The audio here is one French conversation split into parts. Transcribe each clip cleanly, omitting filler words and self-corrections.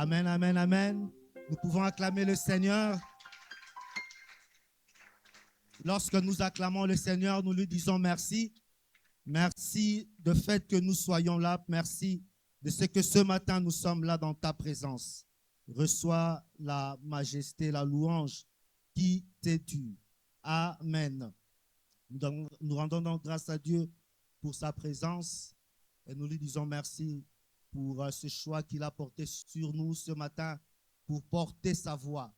Amen, amen, amen. Nous pouvons acclamer le Seigneur. Lorsque nous acclamons le Seigneur, nous lui disons merci. Merci de fait que nous soyons là. Merci de ce que ce matin nous sommes là dans ta présence. Reçois la majesté, la louange qui t'est due. Amen. Nous rendons donc grâce à Dieu pour sa présence et nous lui disons merci pour ce choix qu'il a porté sur nous ce matin pour porter sa voix.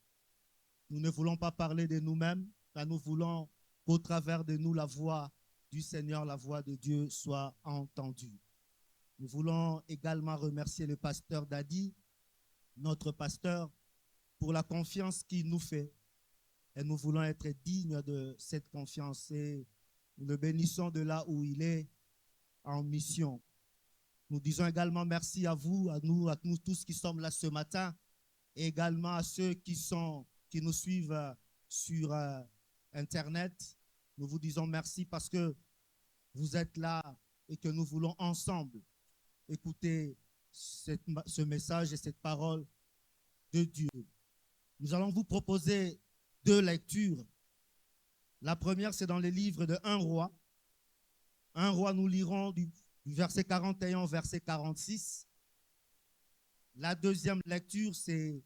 Nous ne voulons pas parler de nous-mêmes, car nous voulons qu'au travers de nous, la voix du Seigneur, la voix de Dieu soit entendue. Nous voulons également remercier le pasteur Dadi, notre pasteur, pour la confiance qu'il nous fait. Et nous voulons être dignes de cette confiance et nous le bénissons de là où il est en mission. Nous disons également merci à vous, à nous tous qui sommes là ce matin, et également à ceux qui nous suivent sur Internet. Nous vous disons merci parce que vous êtes là et que nous voulons ensemble écouter ce message et cette parole de Dieu. Nous allons vous proposer 2 lectures. La première, c'est dans les livres de 1 roi. 1 roi, nous lirons du verset 41 au verset 46. La deuxième lecture, c'est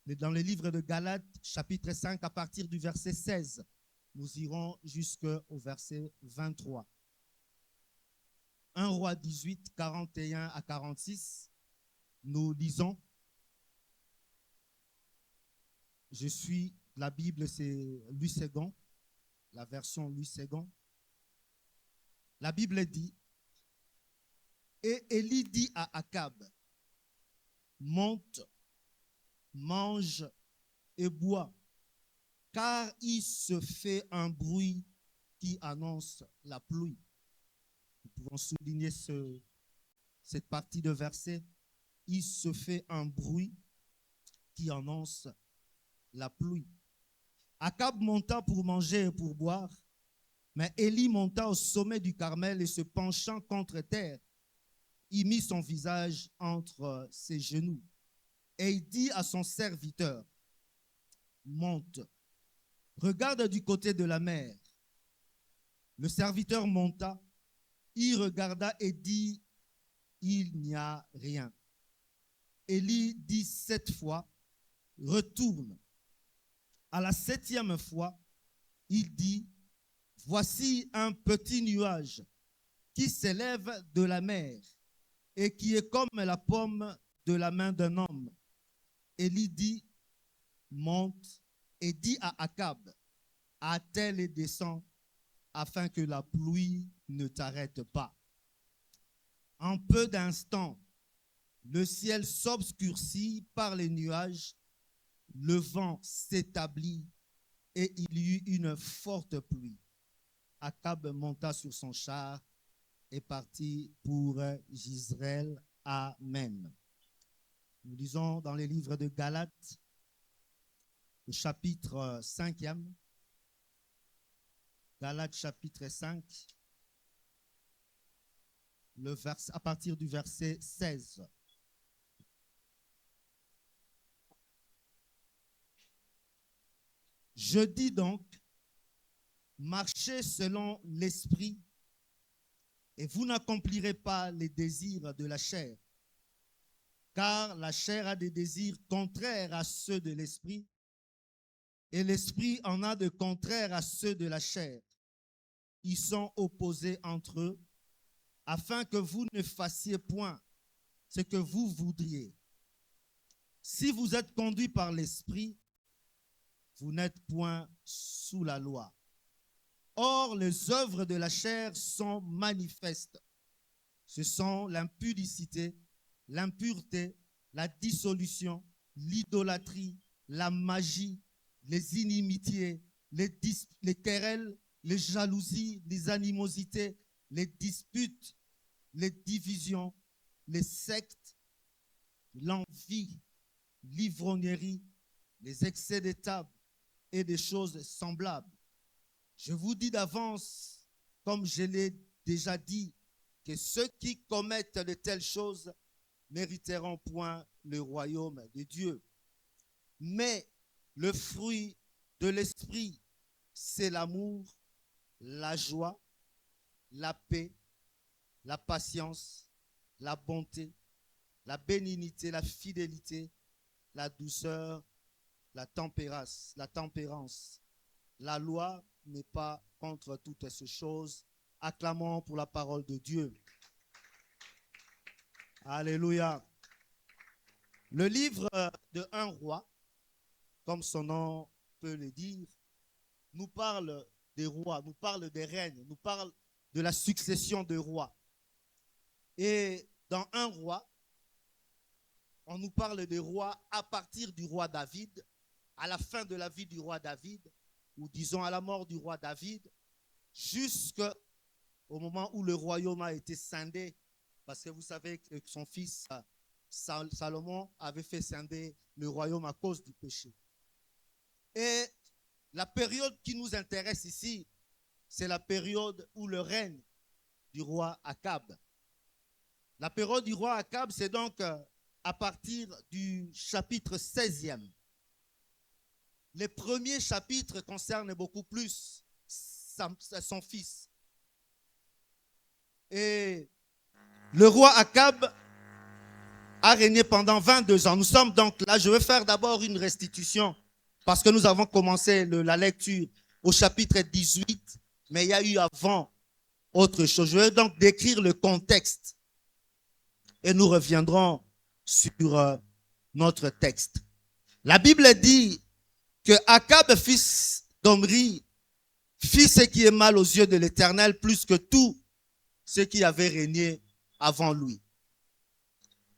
dans les livres de Galates, chapitre 5, à partir du verset 16. Nous irons jusqu'au verset 23. 1 roi 18, 41 à 46. Nous lisons. La Bible, c'est Louis Ségon, la version Louis Ségon. La Bible dit, et Élie dit à Akab, monte, mange et bois, car il se fait un bruit qui annonce la pluie. Nous pouvons souligner cette partie de verset. Il se fait un bruit qui annonce la pluie. Akab monta pour manger et pour boire, mais Élie monta au sommet du Carmel et se penchant contre terre, il mit son visage entre ses genoux et il dit à son serviteur, monte, regarde du côté de la mer. Le serviteur monta, il regarda et dit, il n'y a rien. Élie dit 7 fois, retourne. À la 7e fois, il dit, voici un petit nuage qui s'élève de la mer et qui est comme la paume de la main d'un homme. Élie dit, monte et dit à Akab, attelle et descends afin que la pluie ne t'arrête pas. En peu d'instants, le ciel s'obscurcit par les nuages, le vent s'établit et il y eut une forte pluie. Akab monta sur son char et partit pour Jezreel. Amen. Nous lisons dans les livres de Galates, le chapitre 5e. Galates chapitre 5, à partir du verset 16. Je dis donc, marchez selon l'esprit et vous n'accomplirez pas les désirs de la chair, car la chair a des désirs contraires à ceux de l'esprit et l'esprit en a de contraires à ceux de la chair. Ils sont opposés entre eux afin que vous ne fassiez point ce que vous voudriez. Si vous êtes conduits par l'esprit, vous n'êtes point sous la loi. Or, les œuvres de la chair sont manifestes. Ce sont l'impudicité, l'impureté, la dissolution, l'idolâtrie, la magie, les inimitiés, les querelles, les jalousies, les animosités, les disputes, les divisions, les sectes, l'envie, l'ivrognerie, les excès de table et des choses semblables. Je vous dis d'avance, comme je l'ai déjà dit, que ceux qui commettent de telles choses n'hériteront point le royaume de Dieu. Mais le fruit de l'esprit, c'est l'amour, la joie, la paix, la patience, la bonté, la bénignité, la fidélité, la douceur, la tempérance. La loi n'est pas contre toutes ces choses. Acclamons pour la parole de Dieu. Alléluia. Le livre de 1 roi, comme son nom peut le dire, nous parle des rois, nous parle des règnes, nous parle de la succession de rois. Et dans 1 roi, on nous parle des rois à partir du roi David, à la fin de la vie du roi David, ou disons à la mort du roi David, jusqu'au moment où le royaume a été scindé, parce que vous savez que son fils Salomon avait fait scinder le royaume à cause du péché. Et la période qui nous intéresse ici, c'est la période où le règne du roi Akab. La période du roi Akab, c'est donc à partir du chapitre 16e. Les premiers chapitres concernent beaucoup plus son fils. Et le roi Akab a régné pendant 22 ans. Nous sommes donc là, je vais faire d'abord une restitution parce que nous avons commencé la lecture au chapitre 18, mais il y a eu avant autre chose. Je vais donc décrire le contexte et nous reviendrons sur notre texte. La Bible dit que Akab, fils d'Omri, fit ce qui est mal aux yeux de l'Éternel plus que tout ce qui avait régné avant lui.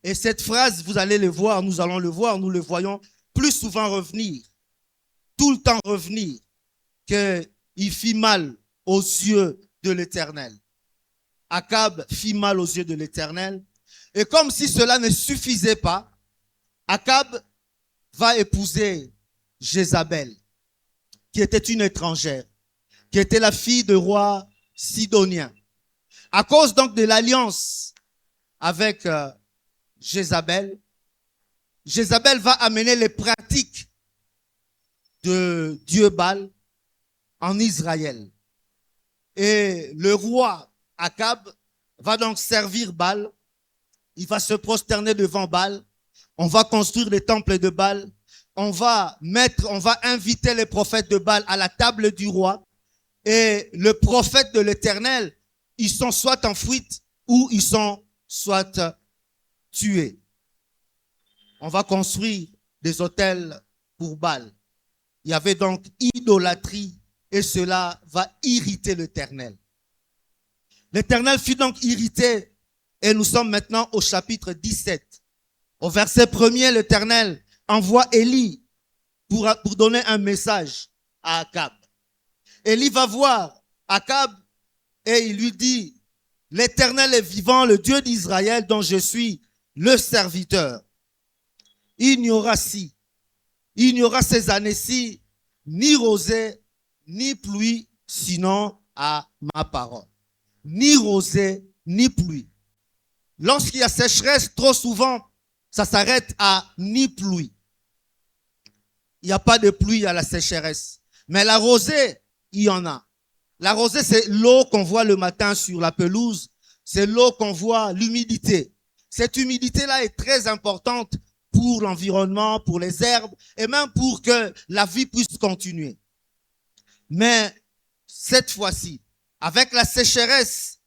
Et cette phrase, vous allez le voir, nous allons le voir, nous le voyons plus souvent revenir, tout le temps revenir, qu'il fit mal aux yeux de l'Éternel. Akab fit mal aux yeux de l'Éternel. Et comme si cela ne suffisait pas, Akab va épouser Jézabel, qui était une étrangère, qui était la fille de roi sidonien. À cause donc de l'alliance avec Jézabel, Jézabel va amener les pratiques de Dieu Baal en Israël. Et le roi Akab va donc servir Baal. Il va se prosterner devant Baal. On va construire les temples de Baal. On va inviter les prophètes de Baal à la table du roi. Et le prophète de l'Éternel, ils sont soit en fuite ou ils sont soit tués. On va construire des autels pour Baal. Il y avait donc idolâtrie et cela va irriter l'Éternel. L'Éternel fut donc irrité et nous sommes maintenant au chapitre 17. Au verset 1er, l'Éternel envoie Élie pour donner un message à Akab. Élie va voir Akab et il lui dit, l'Éternel est vivant, le Dieu d'Israël dont je suis le serviteur. Il n'y aura ces années-ci ni rosée ni pluie, sinon à ma parole. Ni rosée ni pluie. Lorsqu'il y a sécheresse, trop souvent, ça s'arrête à ni pluie. Il n'y a pas de pluie à la sécheresse. Mais la rosée, il y en a. La rosée, c'est l'eau qu'on voit le matin sur la pelouse. C'est l'eau qu'on voit, l'humidité. Cette humidité-là est très importante pour l'environnement, pour les herbes et même pour que la vie puisse continuer. Mais cette fois-ci, avec la sécheresse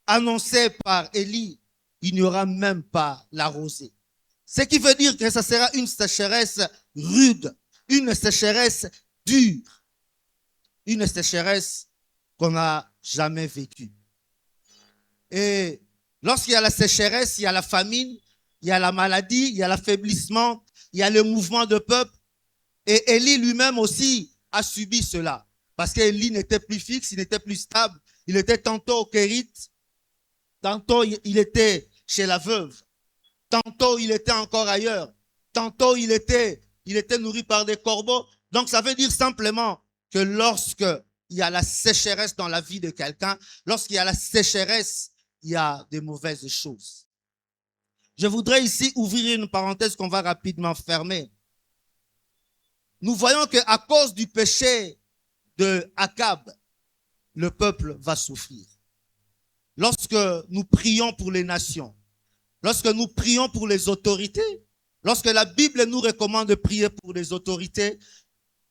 annoncée par Élie, il n'y aura même pas la rosée. Ce qui veut dire que ça sera une sécheresse rude, une sécheresse dure, une sécheresse qu'on n'a jamais vécue. Et lorsqu'il y a la sécheresse, il y a la famine, il y a la maladie, il y a l'affaiblissement, il y a le mouvement de peuple. Et Élie lui-même aussi a subi cela. Parce qu'Élie n'était plus fixe, il n'était plus stable. Il était tantôt au Kérite, tantôt il était chez la veuve, tantôt il était encore ailleurs, tantôt il était nourri par des corbeaux. Donc ça veut dire simplement que lorsque il y a la sécheresse dans la vie de quelqu'un, lorsqu'il y a la sécheresse, il y a des mauvaises choses. Je voudrais ici ouvrir une parenthèse qu'on va rapidement fermer. Nous voyons qu'à cause du péché de Akab, le peuple va souffrir. Lorsque nous prions pour les nations, lorsque nous prions pour les autorités, lorsque la Bible nous recommande de prier pour les autorités,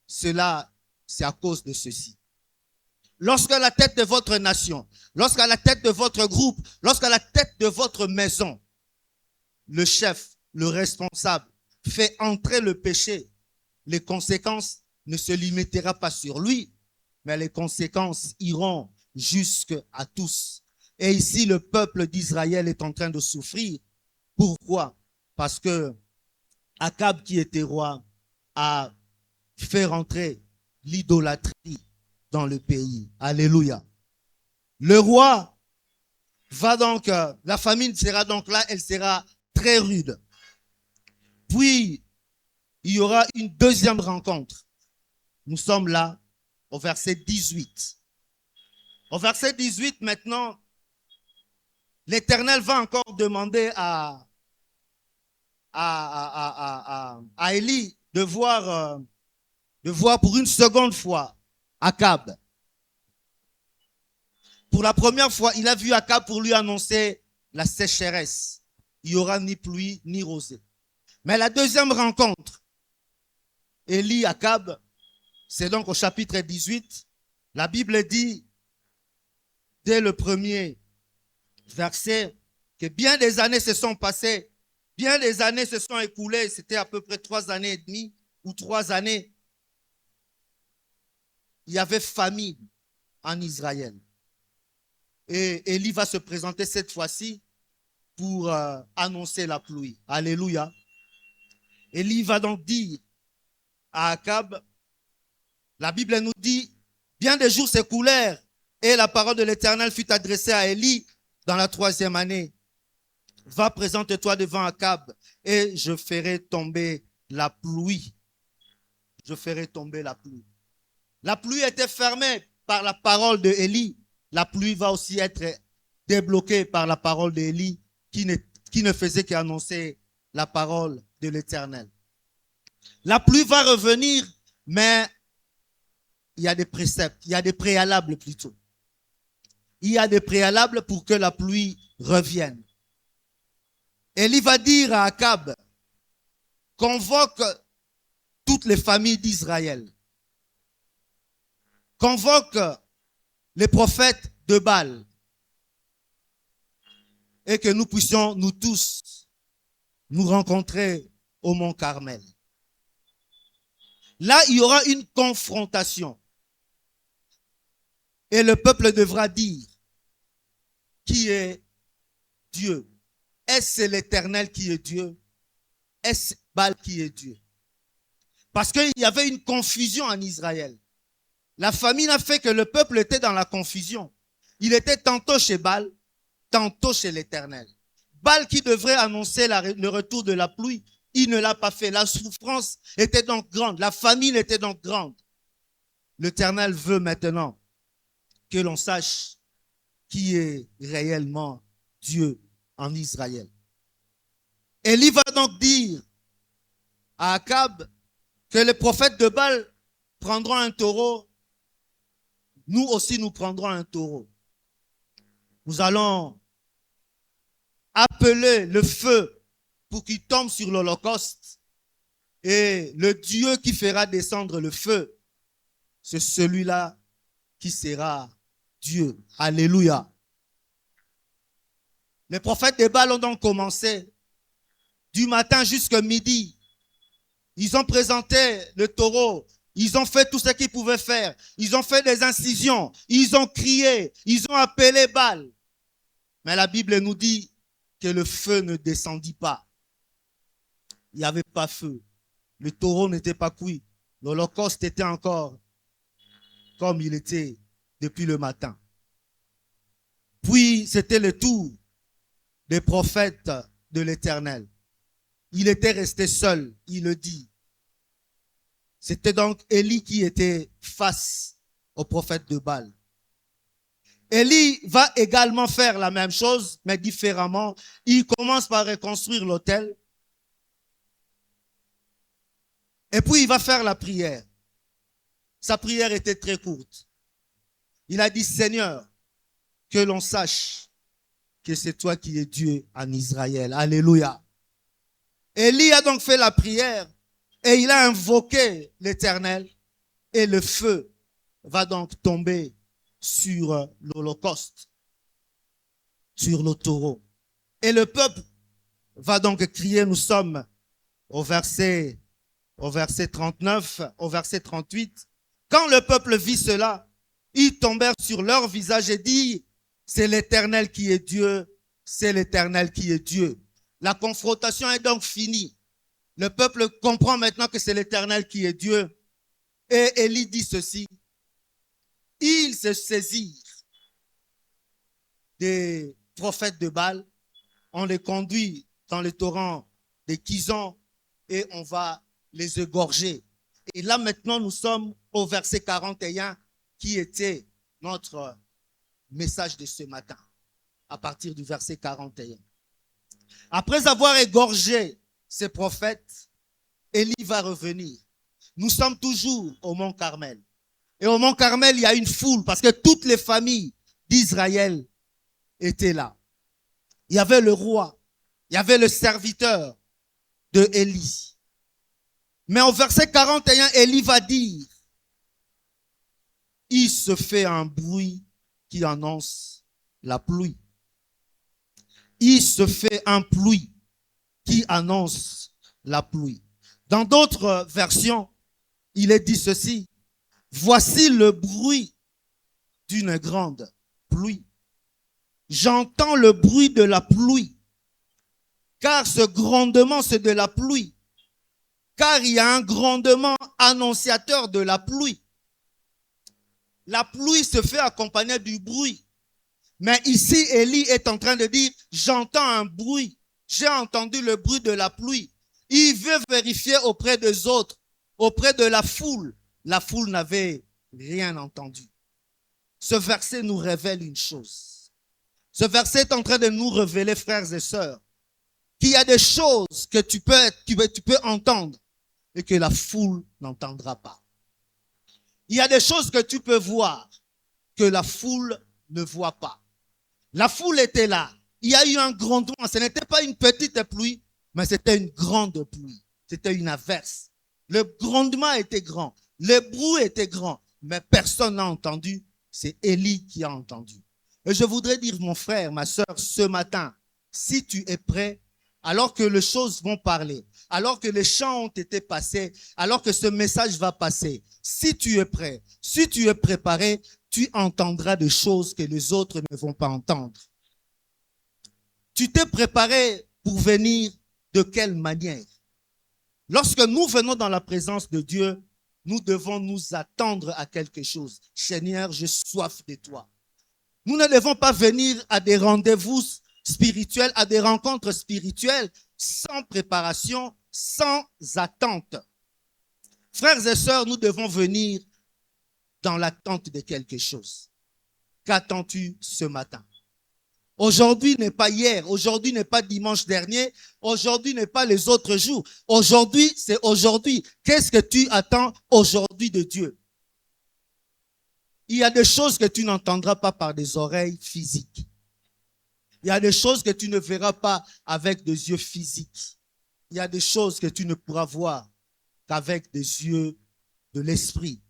cela, c'est à cause de ceci. Lorsqu'à la tête de votre nation, lorsqu'à la tête de votre groupe, lorsqu'à la tête de votre maison, le chef, le responsable, fait entrer le péché, les conséquences ne se limiteront pas sur lui, mais les conséquences iront jusqu'à tous. Et ici, le peuple d'Israël est en train de souffrir. Pourquoi? Parce que Akab, qui était roi, a fait rentrer l'idolâtrie dans le pays. Alléluia. Le roi va donc, la famine sera donc là, elle sera très rude. Puis, il y aura une deuxième rencontre. Nous sommes là au verset 18. Au verset 18, maintenant, l'Éternel va encore demander à Élie de voir pour une seconde fois Akab. Pour la première fois, il a vu Akab pour lui annoncer la sécheresse. Il n'y aura ni pluie ni rosée. Mais la deuxième rencontre, Élie, Akab, c'est donc au chapitre 18. La Bible dit, dès le premier verset, que bien des années se sont passées, bien des années se sont écoulées, c'était à peu près 3 années et demie ou 3 années. Il y avait famine en Israël. Et Élie va se présenter cette fois-ci pour annoncer la pluie. Alléluia. Élie va donc dire à Akab, la Bible nous dit, bien des jours s'écoulèrent et la parole de l'Éternel fut adressée à Élie dans la 3e année. Va, présente-toi devant Akab et je ferai tomber la pluie. Je ferai tomber la pluie. La pluie était fermée par la parole de Élie. La pluie va aussi être débloquée par la parole d'Élie qui ne faisait qu'annoncer la parole de l'Éternel. La pluie va revenir, mais il y a des préceptes, il y a des préalables plutôt. Il y a des préalables pour que la pluie revienne. Élie va dire à Akab, convoque toutes les familles d'Israël. Convoque les prophètes de Baal. Et que nous puissions, nous tous, nous rencontrer au mont Carmel. Là, il y aura une confrontation. Et le peuple devra dire qui est Dieu. Est-ce l'Éternel qui est Dieu? Est-ce Baal qui est Dieu? Parce qu'il y avait une confusion en Israël. La famine a fait que le peuple était dans la confusion. Il était tantôt chez Baal, tantôt chez l'Éternel. Baal qui devrait annoncer le retour de la pluie, il ne l'a pas fait. La souffrance était donc grande, la famine était donc grande. L'Éternel veut maintenant que l'on sache qui est réellement Dieu en Israël. Élie va donc dire à Akab que les prophètes de Baal prendront un taureau. Nous aussi, nous prendrons un taureau. Nous allons appeler le feu pour qu'il tombe sur l'Holocauste. Et le Dieu qui fera descendre le feu, c'est celui-là qui sera Dieu. Alléluia. Les prophètes de Baal ont donc commencé du matin jusqu'à midi. Ils ont présenté le taureau. Ils ont fait tout ce qu'ils pouvaient faire. Ils ont fait des incisions. Ils ont crié. Ils ont appelé Baal. Mais la Bible nous dit que le feu ne descendit pas. Il n'y avait pas feu. Le taureau n'était pas cuit. L'Holocauste était encore comme il était depuis le matin. Puis, c'était le tour des prophètes de l'Éternel. Il était resté seul, il le dit. C'était donc Élie qui était face au prophète de Baal. Élie va également faire la même chose, mais différemment. Il commence par reconstruire l'autel. Et puis il va faire la prière. Sa prière était très courte. Il a dit, Seigneur, que l'on sache que c'est toi qui es Dieu en Israël. Alléluia. Élie a donc fait la prière et il a invoqué l'Éternel et le feu va donc tomber sur l'Holocauste, sur le taureau. Et le peuple va donc crier, nous sommes au verset 39, au verset 38. Quand le peuple vit cela, ils tombèrent sur leur visage et dirent, c'est l'Éternel qui est Dieu, c'est l'Éternel qui est Dieu. La confrontation est donc finie. Le peuple comprend maintenant que c'est l'Éternel qui est Dieu. Et Élie dit ceci, ils se saisirent des prophètes de Baal, on les conduit dans le torrent de Kizon et on va les égorger. Et là maintenant nous sommes au verset 41 qui était notre message de ce matin, à partir du verset 41. Après avoir égorgé ces prophètes, Élie va revenir. Nous sommes toujours au mont Carmel. Et au mont Carmel, il y a une foule parce que toutes les familles d'Israël étaient là. Il y avait le roi, il y avait le serviteur de Élie. Mais au verset 41, Élie va dire, il se fait un bruit qui annonce la pluie. Il se fait un pluie qui annonce la pluie. Dans d'autres versions, il est dit ceci, voici le bruit d'une grande pluie. J'entends le bruit de la pluie, car ce grondement, c'est de la pluie. Car il y a un grondement annonciateur de la pluie. La pluie se fait accompagner du bruit. Mais ici, Élie est en train de dire, j'entends un bruit. J'ai entendu le bruit de la pluie. Il veut vérifier auprès des autres, auprès de la foule. La foule n'avait rien entendu. Ce verset nous révèle une chose. Ce verset est en train de nous révéler, frères et sœurs, qu'il y a des choses que tu peux entendre et que la foule n'entendra pas. Il y a des choses que tu peux voir que la foule ne voit pas. La foule était là. Il y a eu un grondement. Ce n'était pas une petite pluie, mais c'était une grande pluie. C'était une averse. Le grondement était grand. Le bruit était grand. Mais personne n'a entendu. C'est Élie qui a entendu. Et je voudrais dire, mon frère, ma sœur, ce matin, si tu es prêt, alors que les choses vont parler, alors que les chants ont été passés, alors que ce message va passer, si tu es prêt, si tu es préparé, tu entendras des choses que les autres ne vont pas entendre. Tu t'es préparé pour venir de quelle manière? Lorsque nous venons dans la présence de Dieu, nous devons nous attendre à quelque chose. Seigneur, j'ai soif de toi. Nous ne devons pas venir à des rendez-vous spirituels, à des rencontres spirituelles sans préparation, sans attente. Frères et sœurs, nous devons venir dans l'attente de quelque chose. Qu'attends-tu ce matin? Aujourd'hui n'est pas hier, aujourd'hui n'est pas dimanche dernier, aujourd'hui n'est pas les autres jours. Aujourd'hui, c'est aujourd'hui. Qu'est-ce que tu attends aujourd'hui de Dieu? Il y a des choses que tu n'entendras pas par des oreilles physiques. Il y a des choses que tu ne verras pas avec des yeux physiques. Il y a des choses que tu ne pourras voir qu'avec des yeux de l'esprit,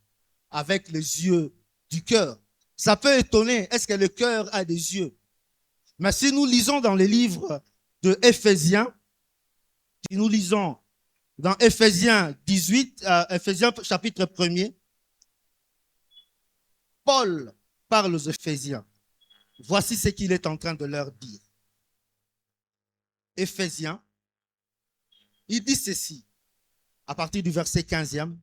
avec les yeux du cœur. Ça peut étonner, est-ce que le cœur a des yeux? Mais si nous lisons dans les livres de Éphésiens, si nous lisons dans Éphésiens 18, Éphésiens chapitre 1er, Paul parle aux Éphésiens. Voici ce qu'il est en train de leur dire. Éphésiens, il dit ceci, à partir du verset 15e.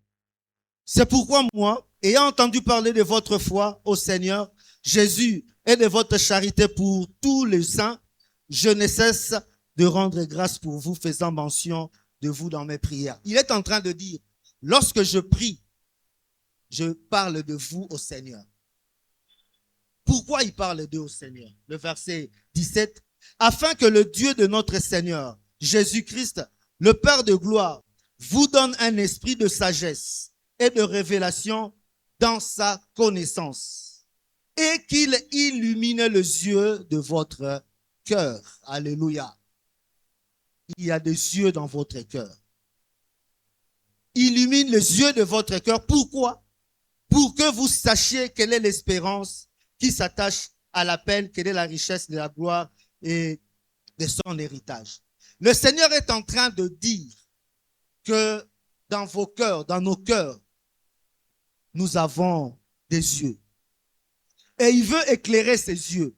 C'est pourquoi moi, ayant entendu parler de votre foi au Seigneur Jésus et de votre charité pour tous les saints, je ne cesse de rendre grâce pour vous, faisant mention de vous dans mes prières. Il est en train de dire, lorsque je prie, je parle de vous au Seigneur. Pourquoi il parle d'eux au Seigneur? Le verset 17. Afin que le Dieu de notre Seigneur, Jésus-Christ, le Père de gloire, vous donne un esprit de sagesse et de révélation dans sa connaissance, et qu'il illumine les yeux de votre cœur. Alléluia. Il y a des yeux dans votre cœur. Illumine les yeux de votre cœur. Pourquoi? Pour que vous sachiez quelle est l'espérance qui s'attache à l'appel, quelle est la richesse de la gloire et de son héritage. Le Seigneur est en train de dire que dans vos cœurs, dans nos cœurs, nous avons des yeux. Et il veut éclairer ces yeux.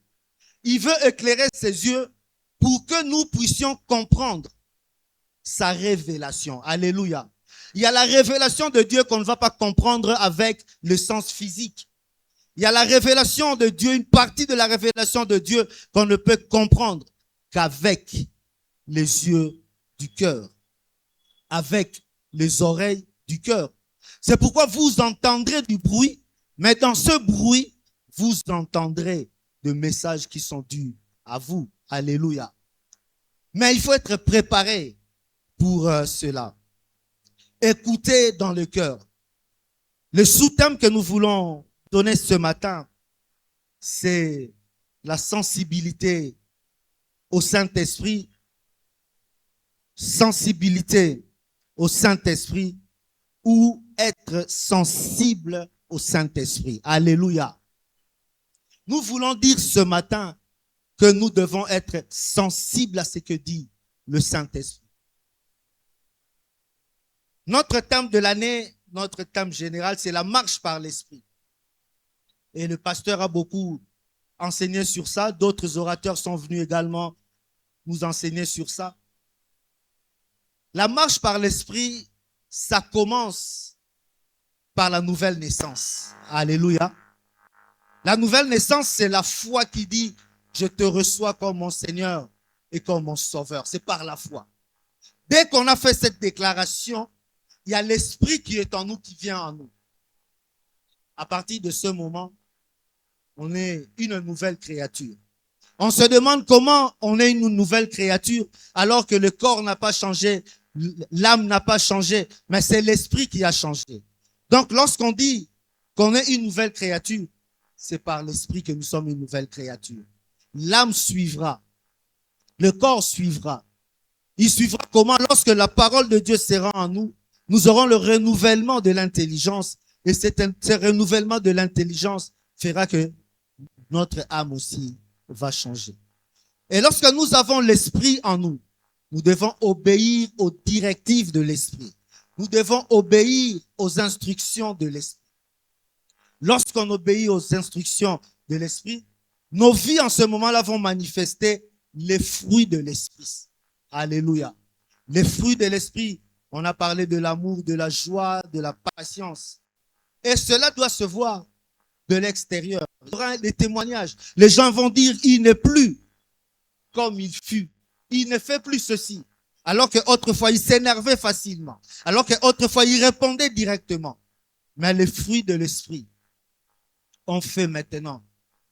Il veut éclairer ses yeux pour que nous puissions comprendre sa révélation. Alléluia. Il y a la révélation de Dieu qu'on ne va pas comprendre avec le sens physique. Il y a la révélation de Dieu, une partie de la révélation de Dieu qu'on ne peut comprendre qu'avec les yeux du cœur, avec les oreilles du cœur. C'est pourquoi vous entendrez du bruit, mais dans ce bruit, vous entendrez des messages qui sont dus à vous. Alléluia. Mais il faut être préparé pour cela. Écoutez dans le cœur. Le sous-thème que nous voulons donner ce matin, c'est la sensibilité au Saint-Esprit. Sensibilité au Saint-Esprit ou être sensible au Saint-Esprit. Alléluia. Nous voulons dire ce matin que nous devons être sensibles à ce que dit le Saint-Esprit. Notre thème de l'année, notre thème général, c'est la marche par l'Esprit. Et le pasteur a beaucoup enseigné sur ça. D'autres orateurs sont venus également nous enseigner sur ça. La marche par l'Esprit, ça commence par la nouvelle naissance. Alléluia. La nouvelle naissance, c'est la foi qui dit « Je te reçois comme mon Seigneur et comme mon Sauveur ». C'est par la foi. Dès qu'on a fait cette déclaration, il y a l'Esprit qui est en nous, qui vient en nous. À partir de ce moment, on est une nouvelle créature. On se demande comment on est une nouvelle créature alors que le corps n'a pas changé, l'âme n'a pas changé, mais c'est l'esprit qui a changé. Donc lorsqu'on dit qu'on est une nouvelle créature, c'est par l'esprit que nous sommes une nouvelle créature. L'âme suivra, le corps suivra. Il suivra comment? Lorsque la parole de Dieu sera en nous, nous aurons le renouvellement de l'intelligence et ce renouvellement de l'intelligence fera que notre âme aussi va changer. Et lorsque nous avons l'esprit en nous, nous devons obéir aux directives de l'esprit. Nous devons obéir aux instructions de l'esprit. Lorsqu'on obéit aux instructions de l'esprit, nos vies en ce moment-là vont manifester les fruits de l'esprit. Alléluia. Les fruits de l'esprit, on a parlé de l'amour, de la joie, de la patience. Et cela doit se voir de l'extérieur. Il y aura des témoignages. Les gens vont dire, il n'est plus comme il fut. Il ne fait plus ceci. Alors qu'autrefois, il s'énervait facilement. Alors qu'autrefois, il répondait directement. Mais les fruits de l'esprit ont fait maintenant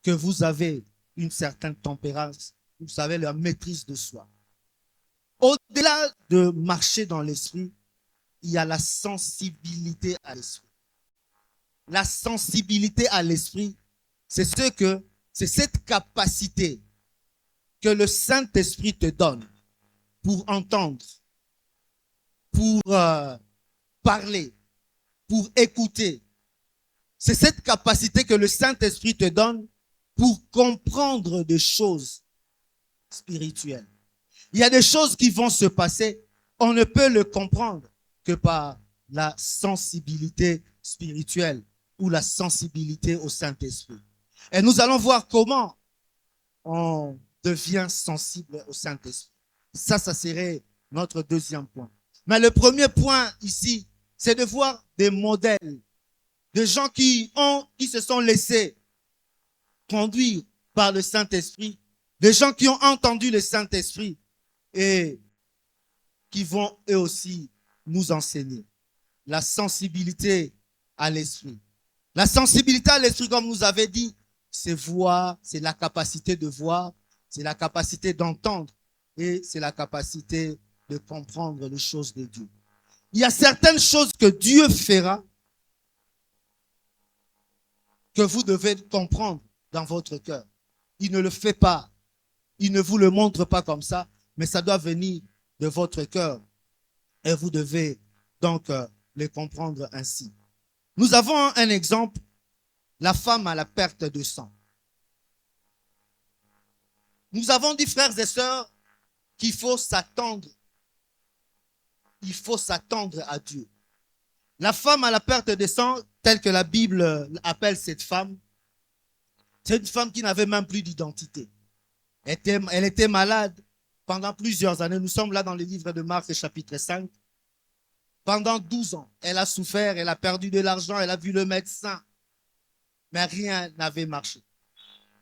que vous avez une certaine tempérance. Vous savez, la maîtrise de soi. Au-delà de marcher dans l'esprit, il y a la sensibilité à l'esprit. La sensibilité à l'esprit, c'est cette capacité que le Saint-Esprit te donne pour entendre, pour parler, pour écouter. C'est cette capacité que le Saint-Esprit te donne pour comprendre des choses spirituelles. Il y a des choses qui vont se passer, on ne peut le comprendre que par la sensibilité spirituelle ou la sensibilité au Saint-Esprit. Et nous allons voir comment on devient sensible au Saint-Esprit. Ça serait notre deuxième point. Mais le premier point ici, c'est de voir des modèles, de gens qui se sont laissés conduire par le Saint-Esprit, des gens qui ont entendu le Saint-Esprit et qui vont eux aussi nous enseigner la sensibilité à l'esprit. La sensibilité à l'esprit, comme nous avait dit, c'est voir, c'est la capacité de voir, c'est la capacité d'entendre et c'est la capacité de comprendre les choses de Dieu. Il y a certaines choses que Dieu fera que vous devez comprendre dans votre cœur. Il ne le fait pas. Il ne vous le montre pas comme ça, mais ça doit venir de votre cœur. Et vous devez donc les comprendre ainsi. Nous avons un exemple, la femme à la perte de sang. Nous avons dit, frères et sœurs, qu'il faut s'attendre. Il faut s'attendre à Dieu. La femme à la perte de sang, telle que la Bible appelle cette femme, c'est une femme qui n'avait même plus d'identité. Elle était malade pendant plusieurs années. Nous sommes là dans le livre de Marc, chapitre 5. Pendant 12 ans, elle a souffert, elle a perdu de l'argent, elle a vu le médecin. Mais rien n'avait marché.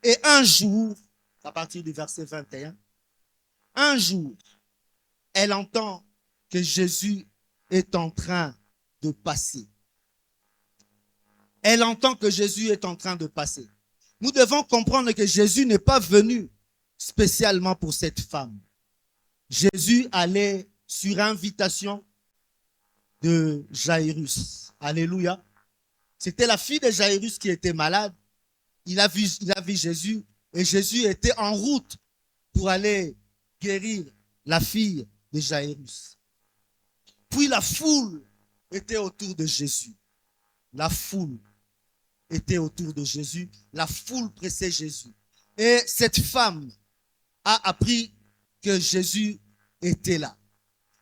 Et un jour, à partir du verset 21, un jour, elle entend que Jésus est en train de passer. Elle entend que Jésus est en train de passer. Nous devons comprendre que Jésus n'est pas venu spécialement pour cette femme. Jésus allait sur invitation de Jairus. Alléluia. C'était la fille de Jairus qui était malade. Il a vu Jésus et Jésus était en route pour aller guérir la fille de Jairus. Puis la foule était autour de Jésus. La foule était autour de Jésus. La foule pressait Jésus. Et cette femme a appris que Jésus était là.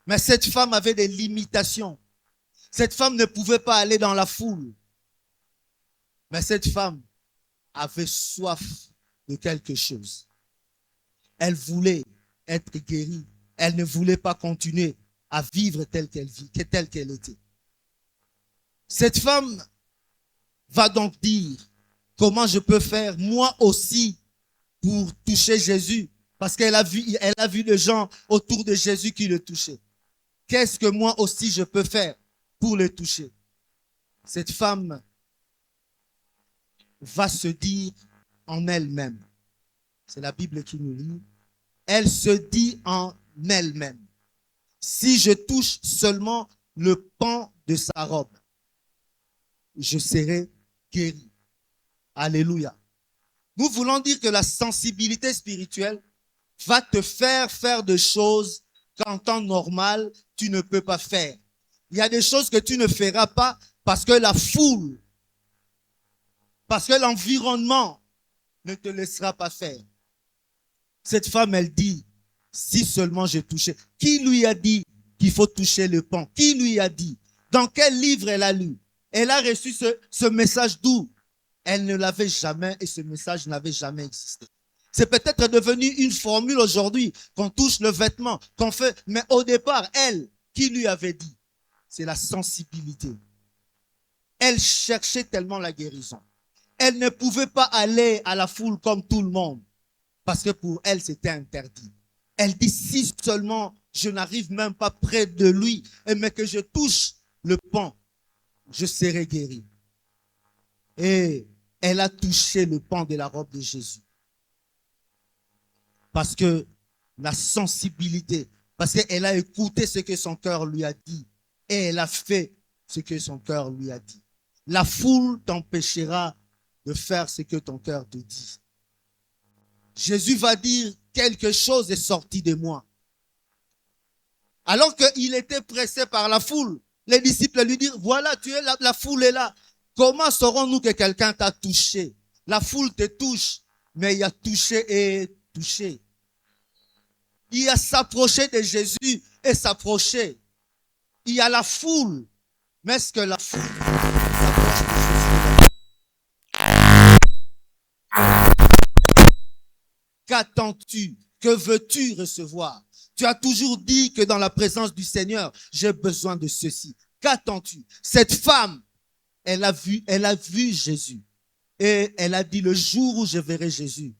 Mais cette femme avait des limitations. Cette femme ne pouvait pas aller dans la foule. Mais cette femme avait soif de quelque chose. Elle voulait être guérie. Elle ne voulait pas continuer à vivre telle qu'elle était. Cette femme va donc dire, comment je peux faire moi aussi pour toucher Jésus? Parce qu'elle a vu les gens autour de Jésus qui le touchaient. Qu'est-ce que moi aussi je peux faire pour le toucher? Cette femme va se dire en elle-même. C'est la Bible qui nous dit. Elle se dit en elle-même. Si je touche seulement le pan de sa robe, je serai guéri. Alléluia. Nous voulons dire que la sensibilité spirituelle va te faire des choses qu'en temps normal, tu ne peux pas faire. Il y a des choses que tu ne feras pas parce que la foule, parce que l'environnement ne te laissera pas faire. Cette femme, elle dit, si seulement je touchais. Qui lui a dit qu'il faut toucher le pan? Qui lui a dit? Dans quel livre elle a lu? Elle a reçu ce message d'où? Elle ne l'avait jamais et ce message n'avait jamais existé. C'est peut-être devenu une formule aujourd'hui qu'on touche le vêtement, qu'on fait. Mais au départ, elle, qui lui avait dit? C'est la sensibilité. Elle cherchait tellement la guérison. Elle ne pouvait pas aller à la foule comme tout le monde parce que pour elle, c'était interdit. Elle dit, si seulement je n'arrive même pas près de lui, mais que je touche le pan, je serai guéri. Et elle a touché le pan de la robe de Jésus. Parce que la sensibilité, parce qu'elle a écouté ce que son cœur lui a dit et elle a fait ce que son cœur lui a dit. La foule t'empêchera de faire ce que ton cœur te dit. Jésus va dire, quelque chose est sorti de moi. Alors qu'il était pressé par la foule, les disciples lui dirent, voilà, tu es là, la foule est là. Comment saurons-nous que quelqu'un t'a touché? La foule te touche, mais il y a touché et touché. Il y a s'approcher de Jésus et s'approcher. Il y a la foule, mais est-ce que la foule s'approche de Jésus? Qu'attends-tu? Que veux-tu recevoir? Tu as toujours dit que dans la présence du Seigneur, j'ai besoin de ceci. Qu'attends-tu? Cette femme, elle a vu Jésus. Et elle a dit, le jour où je verrai Jésus,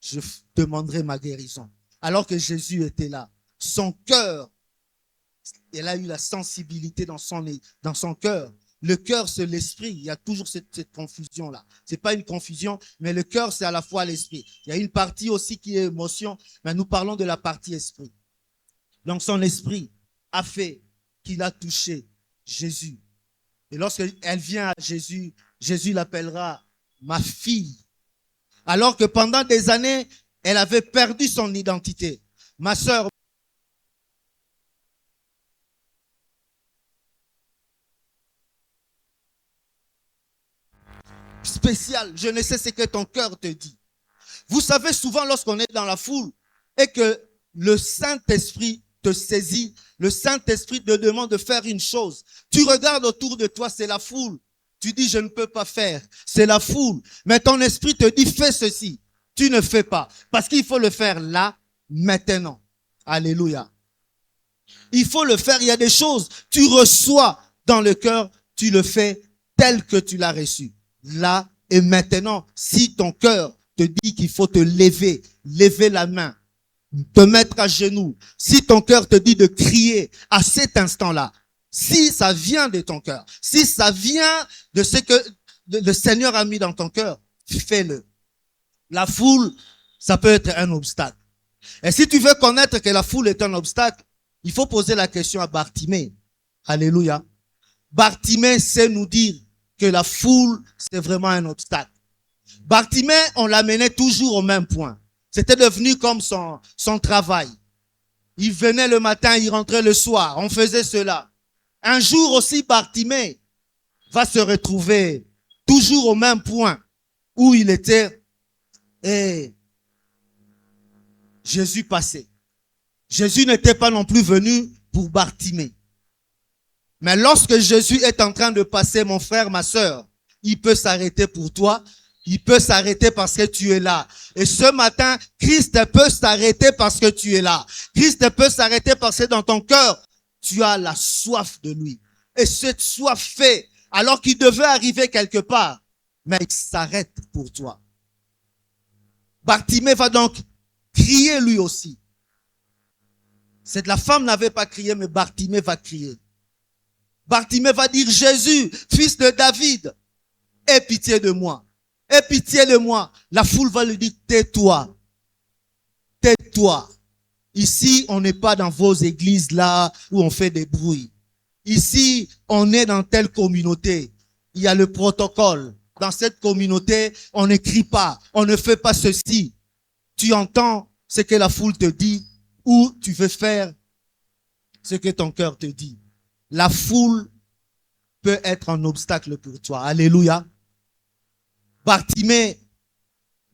je demanderai ma guérison. Alors que Jésus était là, son cœur, elle a eu la sensibilité dans son cœur le cœur, c'est l'esprit. Il y a toujours cette confusion-là. Ce n'est pas une confusion, mais le cœur, c'est à la fois l'esprit. Il y a une partie aussi qui est émotion, mais nous parlons de la partie esprit. Donc, son esprit a fait qu'il a touché Jésus. Et lorsqu'elle vient à Jésus, Jésus l'appellera ma fille. Alors que pendant des années, elle avait perdu son identité. Ma sœur, spécial, je ne sais ce que ton cœur te dit. Vous savez, souvent lorsqu'on est dans la foule et que le Saint-Esprit te saisit, le Saint-Esprit te demande de faire une chose. Tu regardes autour de toi, c'est la foule. Tu dis, je ne peux pas faire. C'est la foule. Mais ton esprit te dit, fais ceci. Tu ne fais pas. Parce qu'il faut le faire là, maintenant. Alléluia. Il faut le faire. Il y a des choses, tu reçois dans le cœur, tu le fais tel que tu l'as reçu. Là et maintenant, si ton cœur te dit qu'il faut te lever, lever la main, te mettre à genoux, si ton cœur te dit de crier à cet instant-là, si ça vient de ton cœur, si ça vient de ce que le Seigneur a mis dans ton cœur, fais-le. La foule, ça peut être un obstacle. Et si tu veux connaître que la foule est un obstacle, il faut poser la question à Bartimée. Alléluia. Bartimée sait nous dire que la foule, c'est vraiment un obstacle. Bartimée, on l'amenait toujours au même point. C'était devenu comme son travail. Il venait le matin, il rentrait le soir. On faisait cela. Un jour aussi, Bartimée va se retrouver toujours au même point où il était et Jésus passait. Jésus n'était pas non plus venu pour Bartimée. Mais lorsque Jésus est en train de passer, mon frère, ma sœur, il peut s'arrêter pour toi. Il peut s'arrêter parce que tu es là. Et ce matin, Christ peut s'arrêter parce que tu es là. Christ peut s'arrêter parce que dans ton cœur, tu as la soif de lui. Et cette soif fait, alors qu'il devait arriver quelque part, mais il s'arrête pour toi. Bartimée va donc crier lui aussi. La femme n'avait pas crié, mais Bartimée va crier. Bartimée va dire, Jésus, fils de David, aie pitié de moi. Aie pitié de moi. La foule va lui dire, tais-toi. Tais-toi. Ici, on n'est pas dans vos églises là où on fait des bruits. Ici, on est dans telle communauté. Il y a le protocole. Dans cette communauté, on ne crie pas. On ne fait pas ceci. Tu entends ce que la foule te dit ou tu veux faire ce que ton cœur te dit. La foule peut être un obstacle pour toi. Alléluia. Bartimée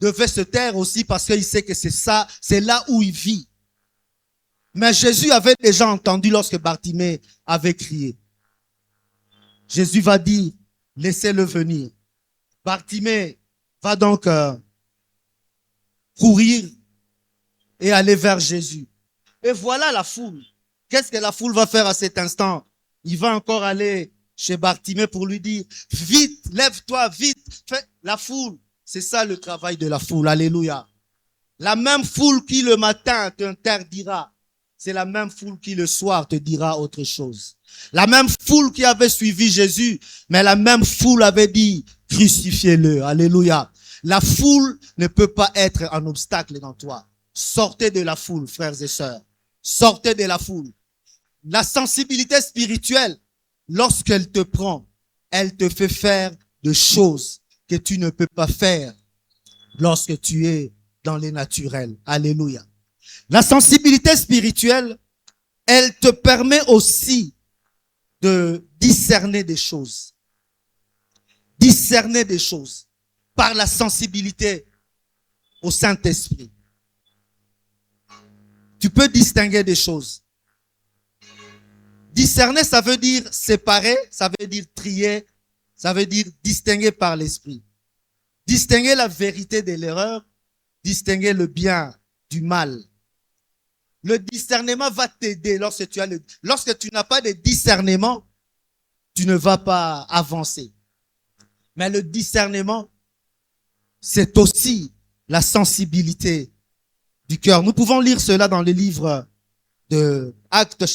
devait se taire aussi parce qu'il sait que c'est ça, c'est là où il vit. Mais Jésus avait déjà entendu lorsque Bartimée avait crié. Jésus va dire, laissez-le venir. Bartimée va donc courir et aller vers Jésus. Et voilà la foule. Qu'est-ce que la foule va faire à cet instant? Il va encore aller chez Bartimée pour lui dire, vite, lève-toi, vite. La foule, c'est ça le travail de la foule. Alléluia. La même foule qui le matin t'interdira, c'est la même foule qui le soir te dira autre chose. La même foule qui avait suivi Jésus, mais la même foule avait dit, crucifiez-le. Alléluia. La foule ne peut pas être un obstacle dans toi. Sortez de la foule, frères et sœurs. Sortez de la foule. La sensibilité spirituelle, lorsqu'elle te prend, elle te fait faire des choses que tu ne peux pas faire lorsque tu es dans les naturels. Alléluia. La sensibilité spirituelle, elle te permet aussi de discerner des choses. Discerner des choses par la sensibilité au Saint-Esprit. Tu peux distinguer des choses. Discerner, ça veut dire séparer, ça veut dire trier, ça veut dire distinguer par l'esprit. Distinguer la vérité de l'erreur, distinguer le bien du mal. Le discernement va t'aider lorsque tu n'as pas de discernement, tu ne vas pas avancer. Mais le discernement, c'est aussi la sensibilité du cœur. Nous pouvons lire cela dans le livre de Actes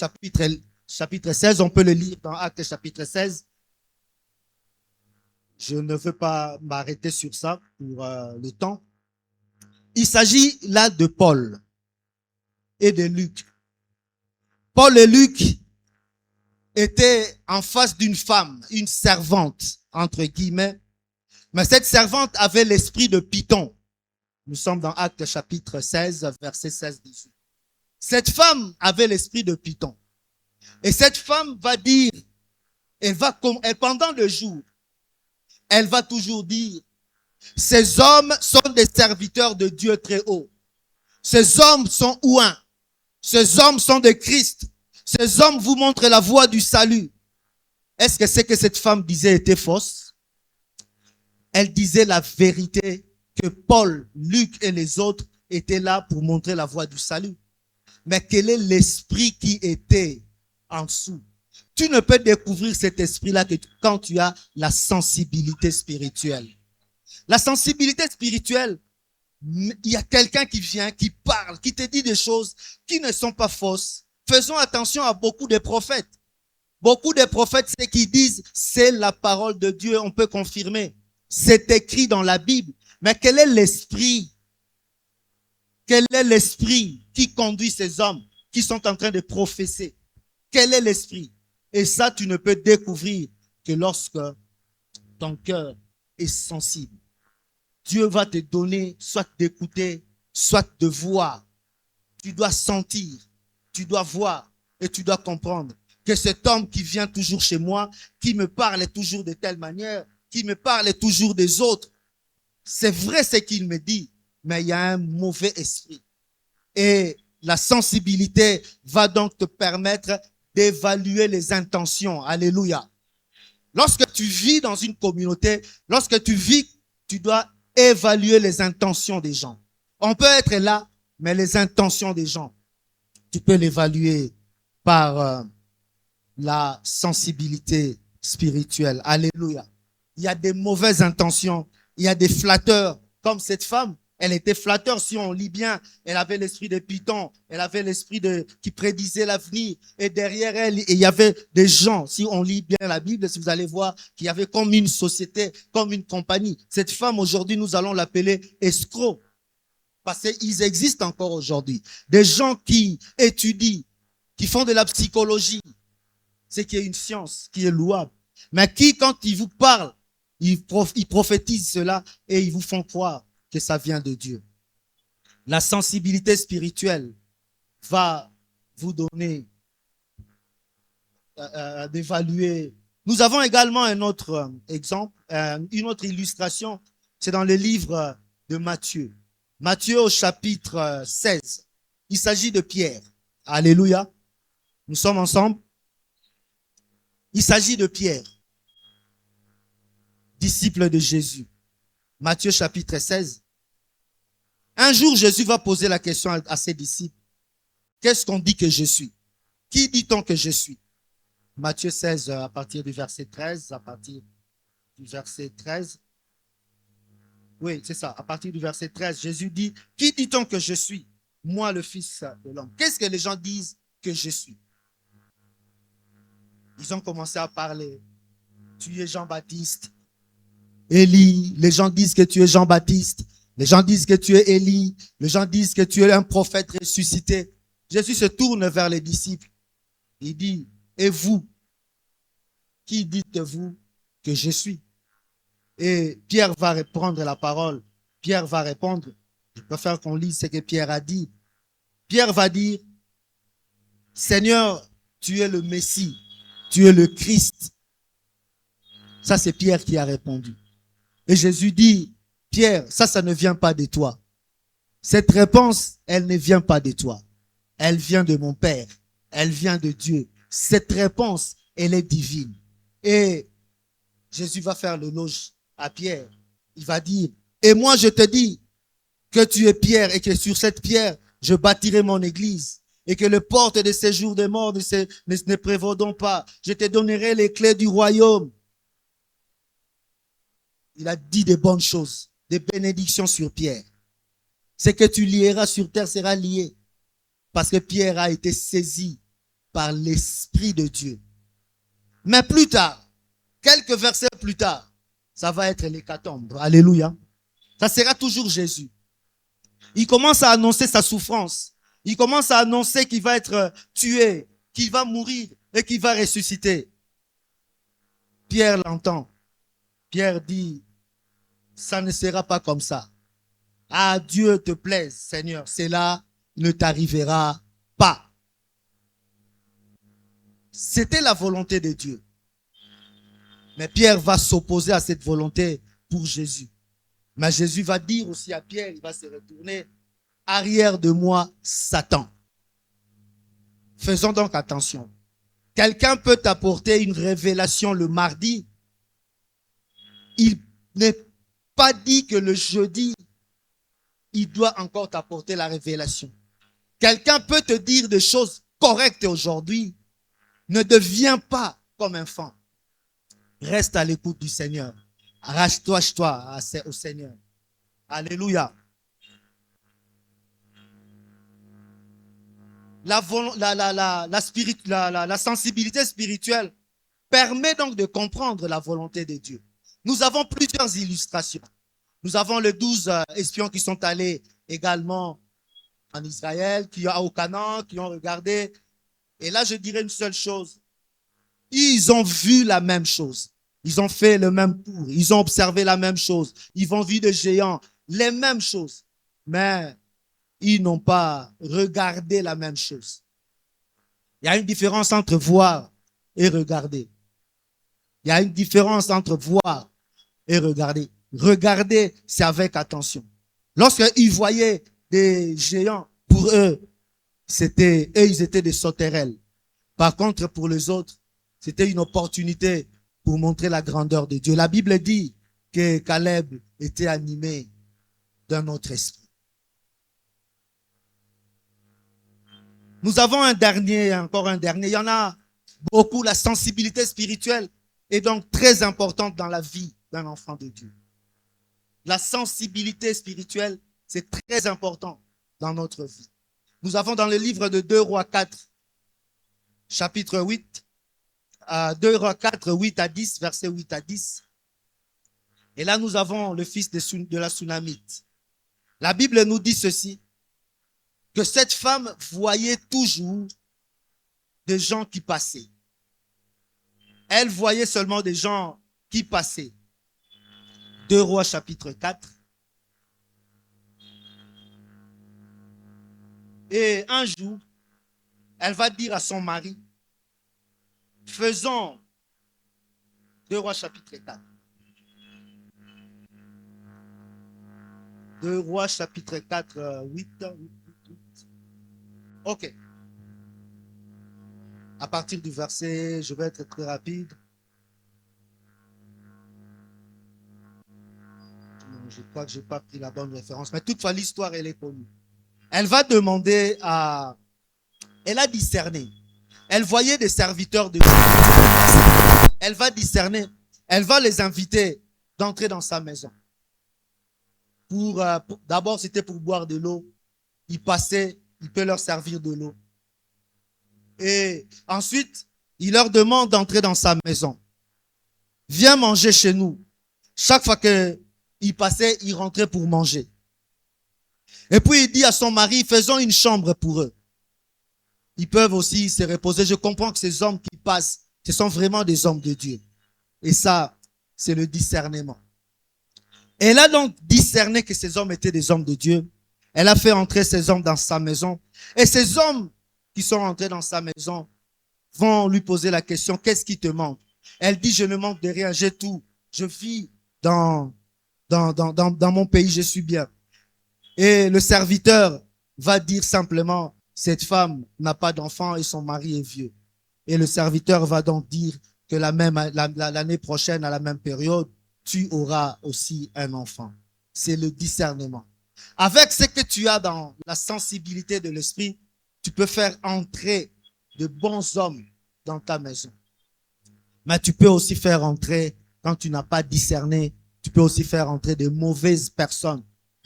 chapitre 16. On peut le lire dans Actes chapitre 16. Je ne veux pas m'arrêter sur ça pour le temps. Il s'agit là de Paul et de Luc. Paul et Luc étaient en face d'une femme, une servante, entre guillemets. Mais cette servante avait l'esprit de Python. Nous sommes dans Actes chapitre 16, verset 16-18. Cette femme avait l'esprit de Python. Et cette femme va dire, pendant le jour, elle va toujours dire, ces hommes sont des serviteurs de Dieu très haut. Ces hommes sont ouins. Ces hommes sont de Christ. Ces hommes vous montrent la voie du salut. Est-ce que ce que cette femme disait était fausse? Elle disait la vérité que Paul, Luc et les autres étaient là pour montrer la voie du salut. Mais quel est l'esprit qui était en dessous? Tu ne peux découvrir cet esprit-là que quand tu as la sensibilité spirituelle. La sensibilité spirituelle, il y a quelqu'un qui vient, qui parle, qui te dit des choses qui ne sont pas fausses. Faisons attention à beaucoup de prophètes. Beaucoup de prophètes, c'est qu'ils disent, c'est la parole de Dieu, on peut confirmer. C'est écrit dans la Bible. Mais quel est l'esprit? Quel est l'esprit qui conduit ces hommes qui sont en train de prophétiser? Quel est l'esprit? Et ça, tu ne peux découvrir que lorsque ton cœur est sensible. Dieu va te donner soit d'écouter, soit de voir. Tu dois sentir, tu dois voir et tu dois comprendre que cet homme qui vient toujours chez moi, qui me parle toujours de telle manière, qui me parle toujours des autres, c'est vrai ce qu'il me dit, mais il y a un mauvais esprit. Et la sensibilité va donc te permettre d'évaluer les intentions. Alléluia. Lorsque tu vis dans une communauté, lorsque tu vis, tu dois évaluer les intentions des gens. On peut être là, mais les intentions des gens, tu peux l'évaluer par la sensibilité spirituelle. Alléluia. Il y a des mauvaises intentions. Il y a des flatteurs, comme cette femme. Elle était flatteur, si on lit bien. Elle avait l'esprit de Python. Elle avait l'esprit qui prédisait l'avenir. Et derrière elle, il y avait des gens. Si on lit bien la Bible, si vous allez voir qu'il y avait comme une société, comme une compagnie. Cette femme, aujourd'hui, nous allons l'appeler escroc. Parce qu'ils existent encore aujourd'hui. Des gens qui étudient, qui font de la psychologie. C'est qu'il y a une science qui est louable. Mais qui, quand ils vous parlent, ils prophétisent cela et ils vous font croire que ça vient de Dieu. La sensibilité spirituelle va vous donner d'évaluer. Nous avons également un autre exemple, une autre illustration. C'est dans le livre de Matthieu. Matthieu au chapitre 16. Il s'agit de Pierre. Alléluia. Nous sommes ensemble. Il s'agit de Pierre, disciple de Jésus. Matthieu chapitre 16. Un jour, Jésus va poser la question à ses disciples. Qu'est-ce qu'on dit que je suis? Qui dit-on que je suis? Matthieu 16, à partir du verset 13, à partir du verset 13. Oui, c'est ça, à partir du verset 13, Jésus dit, qui dit-on que je suis? Moi, le Fils de l'homme. Qu'est-ce que les gens disent que je suis? Ils ont commencé à parler. Tu es Jean-Baptiste. Élie, les gens disent que tu es Jean-Baptiste. Les gens disent que tu es Élie. Les gens disent que tu es un prophète ressuscité. Jésus se tourne vers les disciples. Il dit, et vous, qui dites-vous que je suis? Et Pierre va reprendre la parole. Pierre va répondre. Je préfère qu'on lise ce que Pierre a dit. Pierre va dire, Seigneur, tu es le Messie. Tu es le Christ. Ça, c'est Pierre qui a répondu. Et Jésus dit, Pierre, ça ne vient pas de toi. Cette réponse, elle ne vient pas de toi. Elle vient de mon Père. Elle vient de Dieu. Cette réponse, elle est divine. Et Jésus va faire l'éloge à Pierre. Il va dire, et moi je te dis que tu es Pierre et que sur cette pierre, je bâtirai mon église. Et que les portes de séjour des morts ne prévaudront pas. Je te donnerai les clés du royaume. Il a dit des bonnes choses, des bénédictions sur Pierre. Ce que tu lieras sur terre sera lié. Parce que Pierre a été saisi par l'Esprit de Dieu. Mais plus tard, quelques versets plus tard, ça va être l'hécatombe. Alléluia. Ça sera toujours Jésus. Il commence à annoncer sa souffrance. Il commence à annoncer qu'il va être tué, qu'il va mourir et qu'il va ressusciter. Pierre l'entend. Pierre dit, ça ne sera pas comme ça. Ah, Dieu te plaise, Seigneur, cela ne t'arrivera pas. C'était la volonté de Dieu. Mais Pierre va s'opposer à cette volonté pour Jésus. Mais Jésus va dire aussi à Pierre, il va se retourner, arrière de moi, Satan. Faisons donc attention. Quelqu'un peut t'apporter une révélation le mardi. Il n'est pas dit que le jeudi, il doit encore t'apporter la révélation. Quelqu'un peut te dire des choses correctes aujourd'hui. Ne deviens pas comme un enfant. Reste à l'écoute du Seigneur. Arrache-toi au Seigneur. Alléluia. La sensibilité spirituelle permet donc de comprendre la volonté de Dieu. Nous avons plusieurs illustrations. Nous avons les 12 espions qui sont allés également en Israël, au Canaan, qui ont regardé. Et là, je dirais une seule chose. Ils ont vu la même chose. Ils ont fait le même tour. Ils ont observé la même chose. Ils ont vu des géants, les mêmes choses. Mais ils n'ont pas regardé la même chose. Il y a une différence entre voir et regarder. Il y a une différence entre voir et regarder. Regarder, c'est avec attention. Lorsqu'ils voyaient des géants, pour eux, ils étaient des sauterelles. Par contre, pour les autres, c'était une opportunité pour montrer la grandeur de Dieu. La Bible dit que Caleb était animé d'un autre esprit. Nous avons encore un dernier. Il y en a beaucoup. La sensibilité spirituelle est donc très importante dans la vie d'un enfant de Dieu. La sensibilité spirituelle, c'est très important dans notre vie. Nous avons dans le livre de 2 Rois 4, chapitre 8, 2 Rois 4, 8 à 10, verset 8 à 10. Et là, nous avons le fils de la Sunamite. La Bible nous dit ceci, que cette femme voyait toujours des gens qui passaient. Elle voyait seulement des gens qui passaient. 2 Rois chapitre 4. Et un jour, elle va dire à son mari, faisons 2 Rois chapitre 4. 2 Rois chapitre 4, 8. Ok. À partir du verset, je vais être très rapide. Je crois que je n'ai pas pris la bonne référence, mais toutefois l'histoire, elle est connue. Elle va demander à... Elle a discerné. Elle voyait des serviteurs de Dieu. Elle va discerner. Elle va les inviter d'entrer dans sa maison. D'abord, c'était pour boire de l'eau. Ils passaient, il peut leur servir de l'eau. Et ensuite, il leur demande d'entrer dans sa maison. Viens manger chez nous. Chaque fois qu'il passait, il rentrait pour manger. Et puis il dit à son mari, faisons une chambre pour eux. Ils peuvent aussi se reposer. Je comprends que ces hommes qui passent, ce sont vraiment des hommes de Dieu. Et ça, c'est le discernement. Elle a donc discerné que ces hommes étaient des hommes de Dieu. Elle a fait entrer ces hommes dans sa maison. Et ces hommes qui sont entrés dans sa maison vont lui poser la question, qu'est-ce qui te manque? Elle dit, je ne manque de rien, j'ai tout. Je vis dans mon pays, je suis bien. Et le serviteur va dire simplement, cette femme n'a pas d'enfant et son mari est vieux. Et le serviteur va donc dire que l'année prochaine, à la même période, tu auras aussi un enfant. C'est le discernement. Avec ce que tu as dans la sensibilité de l'esprit, tu peux faire entrer de bons hommes dans ta maison. Mais tu peux aussi faire entrer, quand tu n'as pas discerné, tu peux aussi faire entrer de mauvaises personnes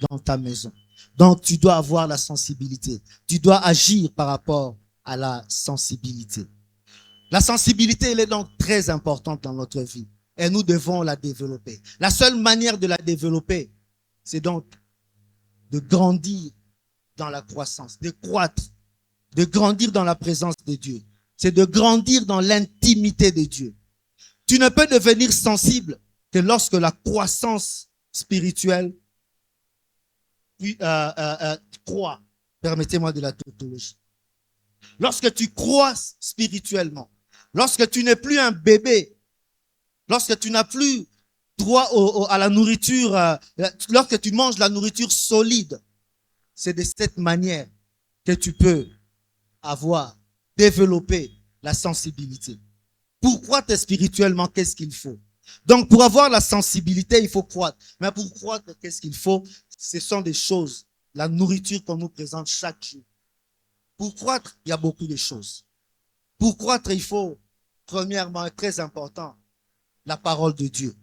dans ta maison. Donc, tu dois avoir la sensibilité. Tu dois agir par rapport à la sensibilité. La sensibilité, elle est donc très importante dans notre vie. et nous devons la développer. La seule manière de la développer, c'est donc de grandir dans la croissance, de croître, de grandir dans la présence de Dieu. C'est de grandir dans l'intimité de Dieu. Tu ne peux devenir sensible que lorsque la croissance spirituelle croît. Permettez-moi de la tautologie. Lorsque tu crois spirituellement, lorsque tu n'es plus un bébé, lorsque tu n'as plus droit à la nourriture, lorsque tu manges la nourriture solide, c'est de cette manière que tu peux développer la sensibilité. Pour croître spirituellement, qu'est-ce qu'il faut? Donc, pour avoir la sensibilité, il faut croître. Mais pour croître, qu'est-ce qu'il faut? Ce sont des choses, la nourriture qu'on nous présente chaque jour. Pour croître, il y a beaucoup de choses. Pour croître, il faut, premièrement, et très important, la parole de Dieu.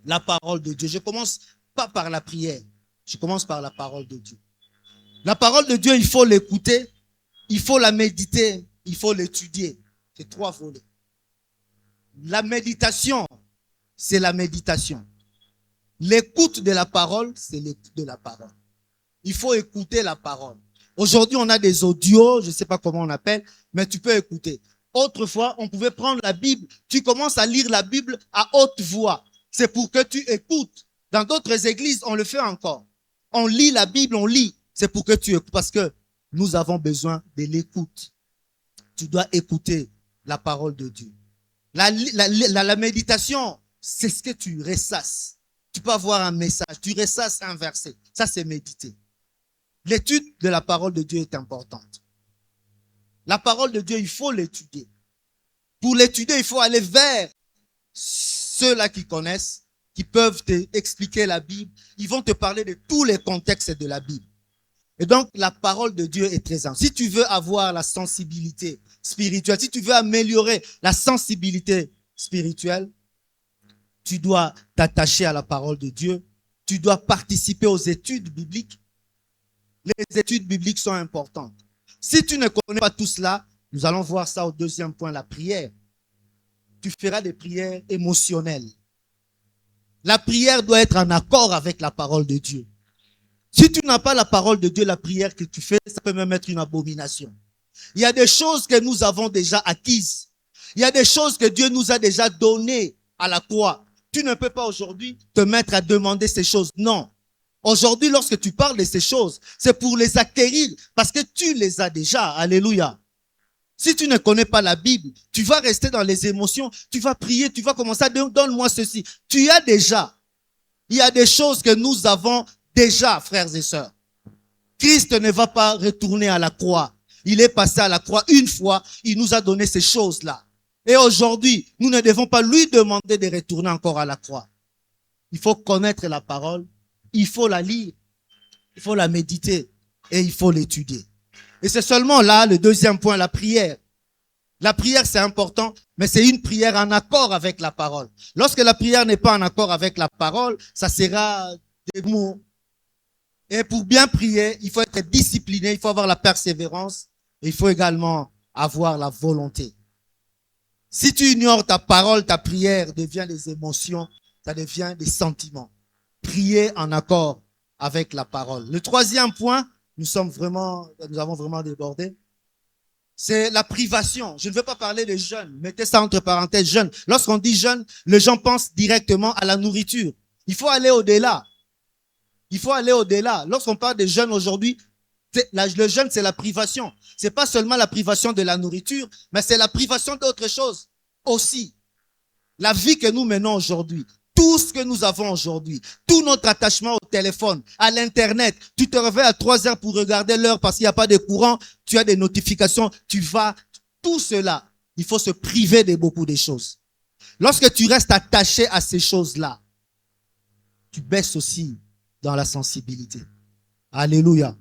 La parole de Dieu. Je commence pas par la prière. Je commence par la parole de Dieu. La parole de Dieu, il faut l'écouter, il faut la méditer, il faut l'étudier. C'est 3 volets. La méditation, c'est la méditation. L'écoute de la parole, c'est l'écoute de la parole. Il faut écouter la parole. Aujourd'hui, on a des audios, je ne sais pas comment on appelle, mais tu peux écouter. Autrefois, on pouvait prendre la Bible. Tu commences à lire la Bible à haute voix. C'est pour que tu écoutes. Dans d'autres églises, on le fait encore. On lit la Bible, on lit. C'est pour que tu écoutes. Parce que nous avons besoin de l'écoute. Tu dois écouter la parole de Dieu. La méditation, c'est ce que tu ressasses. Tu peux avoir un message, tu ressasses un verset. Ça, c'est méditer. L'étude de la parole de Dieu est importante. La parole de Dieu, il faut l'étudier. Pour l'étudier, il faut aller vers ceux-là qui connaissent, qui peuvent t'expliquer la Bible. Ils vont te parler de tous les contextes de la Bible. Et donc, la parole de Dieu est très importante. Si tu veux avoir la sensibilité spirituelle, si tu veux améliorer la sensibilité spirituelle, tu dois t'attacher à la parole de Dieu. Tu dois participer aux études bibliques. Les études bibliques sont importantes. Si tu ne connais pas tout cela, nous allons voir ça au deuxième point, la prière. Tu feras des prières émotionnelles. La prière doit être en accord avec la parole de Dieu. Si tu n'as pas la parole de Dieu, la prière que tu fais, ça peut même être une abomination. Il y a des choses que nous avons déjà acquises. Il y a des choses que Dieu nous a déjà données à la croix. Tu ne peux pas aujourd'hui te mettre à demander ces choses. Non. Aujourd'hui, lorsque tu parles de ces choses, c'est pour les acquérir parce que tu les as déjà. Alléluia. Si tu ne connais pas la Bible, tu vas rester dans les émotions, tu vas prier, tu vas commencer à dire, donne-moi ceci. Tu as déjà. Il y a des choses que nous avons déjà, frères et sœurs. Christ ne va pas retourner à la croix. Il est passé à la croix une fois, il nous a donné ces choses-là. Et aujourd'hui, nous ne devons pas lui demander de retourner encore à la croix. Il faut connaître la parole, il faut la lire, il faut la méditer et il faut l'étudier. Et c'est seulement là, le deuxième point, la prière. La prière, c'est important, mais c'est une prière en accord avec la parole. Lorsque la prière n'est pas en accord avec la parole, ça sera des mots. Et pour bien prier, il faut être discipliné, il faut avoir la persévérance et il faut également avoir la volonté. Si tu ignores ta parole, ta prière devient des émotions, ça devient des sentiments. Prier en accord avec la parole. Le troisième point, nous avons vraiment débordé, c'est la privation. Je ne veux pas parler des jeunes. Mettez ça entre parenthèses, jeunes. Lorsqu'on dit jeunes, les gens pensent directement à la nourriture. Il faut aller au-delà. Il faut aller au-delà. Lorsqu'on parle des jeunes aujourd'hui, le jeûne, c'est la privation. C'est pas seulement la privation de la nourriture, mais c'est la privation d'autre chose aussi. La vie que nous menons aujourd'hui, tout ce que nous avons aujourd'hui, tout notre attachement au téléphone, à l'internet, tu te réveilles à 3 heures pour regarder l'heure parce qu'il n'y a pas de courant, tu as des notifications, tout cela, il faut se priver de beaucoup de choses. Lorsque tu restes attaché à ces choses-là, tu baisses aussi dans la sensibilité. Alléluia.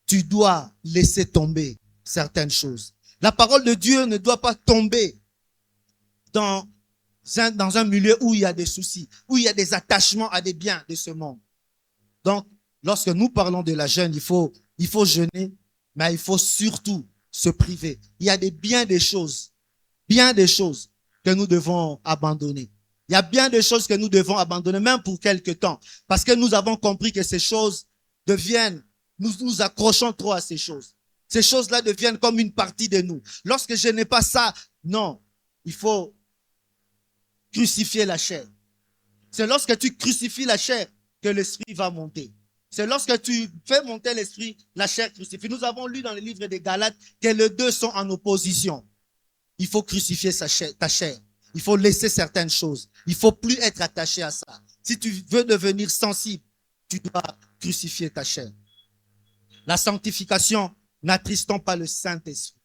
Tu dois laisser tomber certaines choses. La parole de Dieu ne doit pas tomber dans un milieu où il y a des soucis, où il y a des attachements à des biens de ce monde. Donc, lorsque nous parlons de la jeûne, il faut jeûner, mais il faut surtout se priver. Il y a bien des choses que nous devons abandonner. Il y a bien des choses que nous devons abandonner, même pour quelque temps. Parce que nous avons compris que ces choses deviennent, nous nous accrochons trop à ces choses. Ces choses-là deviennent comme une partie de nous. Lorsque je n'ai pas ça, non, il faut crucifier la chair. C'est lorsque tu crucifies la chair que l'esprit va monter. C'est lorsque tu fais monter l'esprit, la chair crucifie. Nous avons lu dans le livre des Galates que les deux sont en opposition. Il faut crucifier ta chair. Il faut laisser certaines choses. Il ne faut plus être attaché à ça. Si tu veux devenir sensible, tu dois crucifier ta chair. La sanctification, n'attristons pas le Saint-Esprit.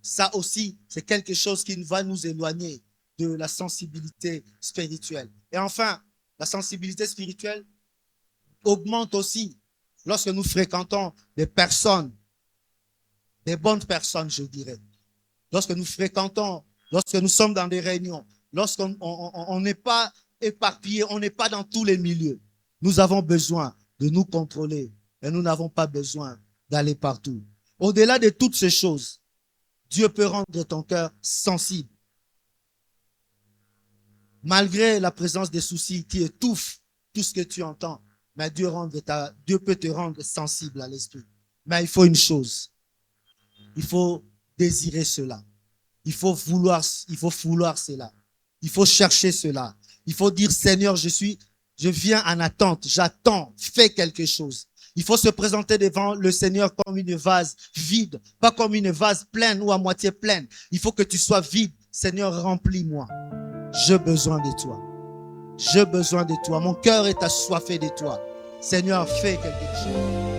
Ça aussi, c'est quelque chose qui va nous éloigner de la sensibilité spirituelle. Et enfin, la sensibilité spirituelle augmente aussi lorsque nous fréquentons des personnes, des bonnes personnes, je dirais. Lorsque nous fréquentons, lorsque nous sommes dans des réunions, lorsqu'on n'est pas éparpillé, on n'est pas dans tous les milieux. Nous avons besoin de nous contrôler et nous n'avons pas besoin d'aller partout. Au-delà de toutes ces choses, Dieu peut rendre ton cœur sensible. Malgré la présence des soucis qui étouffent tout ce que tu entends, mais Dieu peut te rendre sensible à l'esprit. Mais il faut une chose. Il faut désirer cela. Il faut vouloir cela. Il faut chercher cela. Il faut dire, Seigneur, je viens en attente. J'attends. Fais quelque chose. Il faut se présenter devant le Seigneur comme une vase vide, pas comme une vase pleine ou à moitié pleine. Il faut que tu sois vide. Seigneur, remplis-moi. J'ai besoin de toi. J'ai besoin de toi. Mon cœur est assoiffé de toi. Seigneur, fais quelque chose.